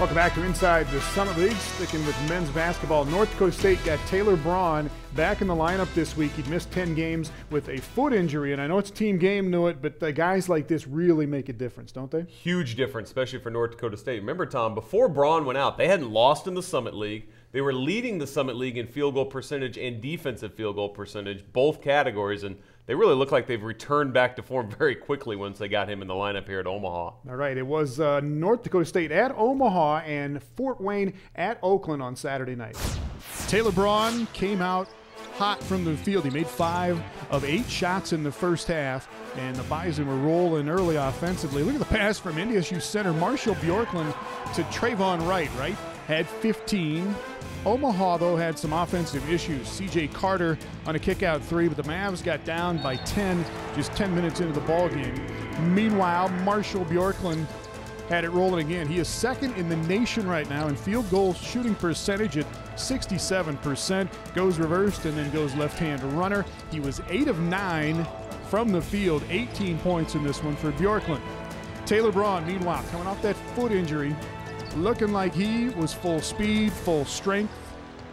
Welcome back to Inside the Summit League. Sticking with men's basketball, North Dakota State got Taylor Braun back in the lineup this week. He'd missed 10 games with a foot injury, and I know it's a team game, knew it, but the guys like this really make a difference, don't they? Huge difference, especially for North Dakota State. Remember, Tom, before Braun went out, they hadn't lost in the Summit League. They were leading the Summit League in field goal percentage and defensive field goal percentage, both categories, and they really look like they've returned back to form very quickly once they got him in the lineup here at Omaha. All right, it was North Dakota State at Omaha and Fort Wayne at Oakland on Saturday night. Taylor Braun came out hot from the field. He made 5 of 8 shots in the first half, and the Bison were rolling early offensively. Look at the pass from NDSU center Marshall Bjorklund to Trayvon Wright. Wright had 15. Omaha, though, had some offensive issues. C.J. Carter on a kick-out 3, but the Mavs got down by 10 just 10 minutes into the ballgame. Meanwhile, Marshall Bjorklund had it rolling again. He is second in the nation right now in field goal shooting percentage at 67%. Goes reversed and then goes left-hand runner. He was 8 of 9 from the field, 18 points in this one for Bjorklund. Taylor Braun, meanwhile, coming off that foot injury, looking like he was full speed, full strength,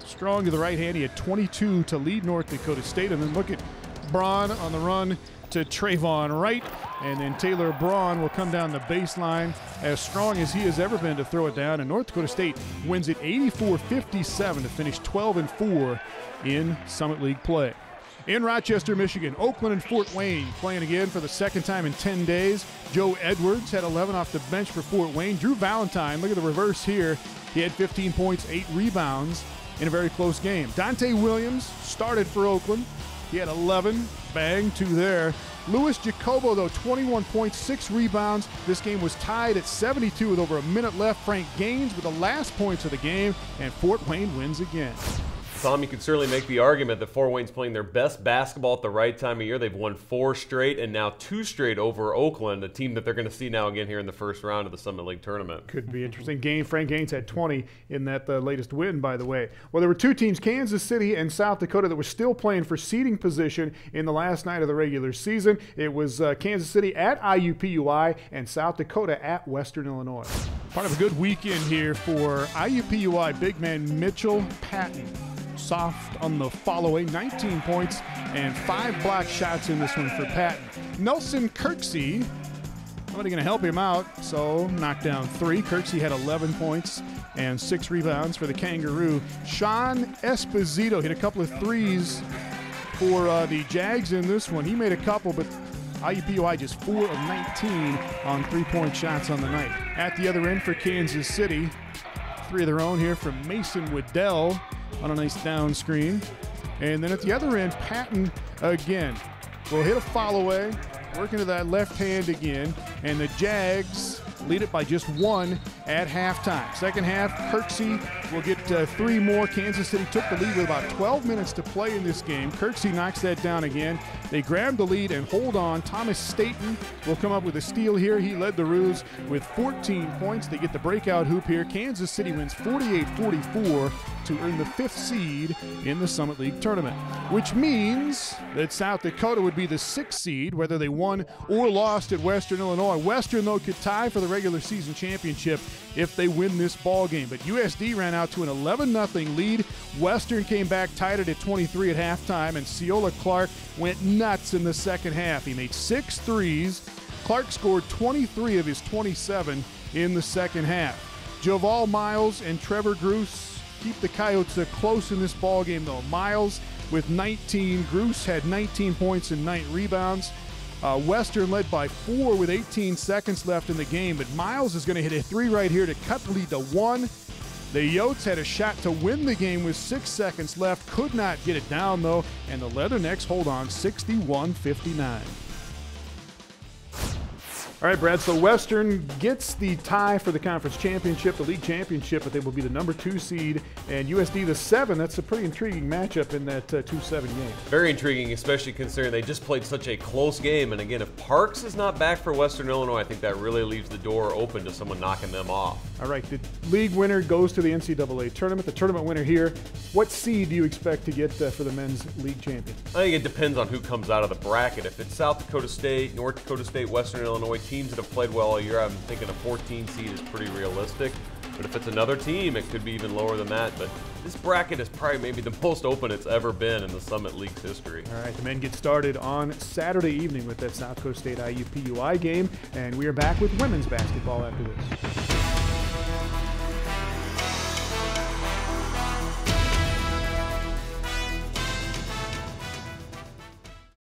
strong to the right hand. He had 22 to lead North Dakota State. And then look at Braun on the run to Trayvon Wright. And then Taylor Braun will come down the baseline as strong as he has ever been to throw it down. And North Dakota State wins it 84-57 to finish 12-4 in Summit League play. In Rochester, Michigan, Oakland and Fort Wayne playing again for the second time in 10 days. Joe Edwards had 11 off the bench for Fort Wayne. Drew Valentine, look at the reverse here. He had 15 points, 8 rebounds in a very close game. Dante Williams started for Oakland. He had 11, bang, 2 there. Louis Jacobo, though, 21 points, 6 rebounds. This game was tied at 72 with over a minute left. Frank Gaines with the last points of the game, and Fort Wayne wins again. Tom, you could certainly make the argument that Fort Wayne's playing their best basketball at the right time of year. They've won 4 straight and now 2 straight over Oakland, a team that they're going to see now again here in the first round of the Summit League tournament. Could be interesting. Frank Gaines had 20 in that latest win, by the way. Well, there were 2 teams, Kansas City and South Dakota, that were still playing for seeding position in the last night of the regular season. It was Kansas City at IUPUI and South Dakota at Western Illinois. Part of a good weekend here for IUPUI big man Mitchell Patton. Soft on the follow-away, 19 points and 5 block shots in this one for Patton. Nelson Kirksey, nobody going to help him out, so knocked down 3. Kirksey had 11 points and 6 rebounds for the Kangaroo. Sean Esposito hit a couple of threes for the Jags in this one. He made a couple, but IUPUI just 4 of 19 on 3-point shots on the night. At the other end for Kansas City, 3 of their own here from Mason Waddell on a nice down screen. And then at the other end, Patton again will hit a follow-away, working to that left hand again, and the Jags lead it by just 1 at halftime. Second half, Kirksey will get 3 more. Kansas City took the lead with about 12 minutes to play in this game. Kirksey knocks that down again. They grab the lead and hold on. Thomas Staten will come up with a steal here. He led the Roos with 14 points. They get the breakout hoop here. Kansas City wins 48-44 to earn the 5th seed in the Summit League tournament, which means that South Dakota would be the 6th seed, whether they won or lost at Western Illinois. Western, though, could tie for the regular season championship if they win this ball game. But USD ran out to an 11-0 lead. Western came back, tied it at 23 at halftime, and Ceola Clark went nuts in the second half. He made 6 threes. Clark scored 23 of his 27 in the second half. Joval Miles and Trevor Gruce keep the Coyotes close in this ball game, though. Miles with 19. Gruce had 19 points and 9 rebounds. Western led by 4 with 18 seconds left in the game, but Miles is going to hit a 3 right here to cut the lead to 1. The Yotes had a shot to win the game with 6 seconds left, could not get it down, though, and the Leathernecks hold on 61-59. All right, Brad, so Western gets the tie for the conference championship, the league championship, but they will be the number 2 seed, and USD the 7. That's a pretty intriguing matchup in that 2-7 game. Very intriguing, especially considering they just played such a close game. And again, if Parks is not back for Western Illinois, I think that really leaves the door open to someone knocking them off. All right, the league winner goes to the NCAA tournament. The tournament winner here, what seed do you expect to get for the men's league champion? I think it depends on who comes out of the bracket. If it's South Dakota State, North Dakota State, Western Illinois, teams that have played well all year, I'm thinking a 14 seed is pretty realistic. But if it's another team, it could be even lower than that. But this bracket is probably maybe the most open it's ever been in the Summit League's history. All right, the men get started on Saturday evening with that South Coast State IUPUI game, and we are back with women's basketball after this.